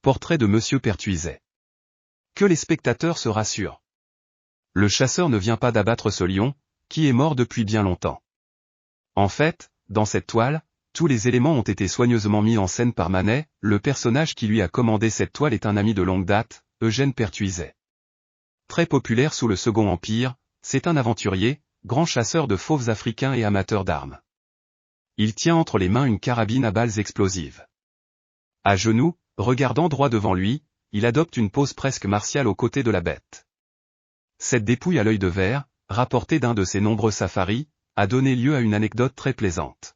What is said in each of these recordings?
Portrait de Monsieur Pertuiset. Que les spectateurs se rassurent. Le chasseur ne vient pas d'abattre ce lion, qui est mort depuis bien longtemps. En fait, dans cette toile, tous les éléments ont été soigneusement mis en scène par Manet. Le personnage qui lui a commandé cette toile est un ami de longue date, Eugène Pertuiset. Très populaire sous le Second Empire, c'est un aventurier, grand chasseur de fauves africains et amateur d'armes. Il tient entre les mains une carabine à balles explosives. À genoux, regardant droit devant lui, il adopte une pose presque martiale aux côtés de la bête. Cette dépouille à l'œil de verre, rapportée d'un de ses nombreux safaris, a donné lieu à une anecdote très plaisante.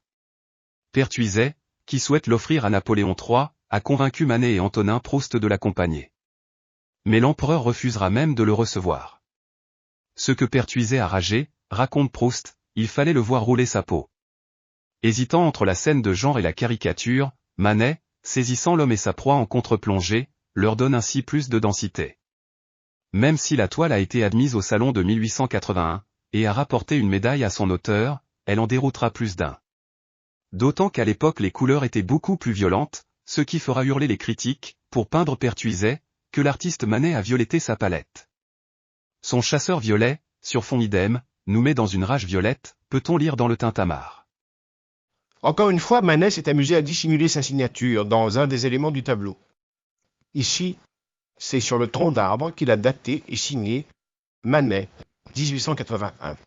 Pertuiset, qui souhaite l'offrir à Napoléon III, a convaincu Manet et Antonin Proust de l'accompagner. Mais l'empereur refusera même de le recevoir. Ce que Pertuiset a ragé, raconte Proust, il fallait le voir rouler sa peau. Hésitant entre la scène de genre et la caricature, Manet, saisissant l'homme et sa proie en contre-plongée, leur donne ainsi plus de densité. Même si la toile a été admise au salon de 1881, et a rapporté une médaille à son auteur, elle en déroutera plus d'un. D'autant qu'à l'époque les couleurs étaient beaucoup plus violentes, ce qui fera hurler les critiques, pour peindre Pertuiset, que l'artiste Manet a violetté sa palette. Son chasseur violet, sur fond idem, nous met dans une rage violette, peut-on lire dans le Tintamarre. Encore une fois, Manet s'est amusé à dissimuler sa signature dans un des éléments du tableau. Ici, c'est sur le tronc d'arbre qu'il a daté et signé Manet, 1881.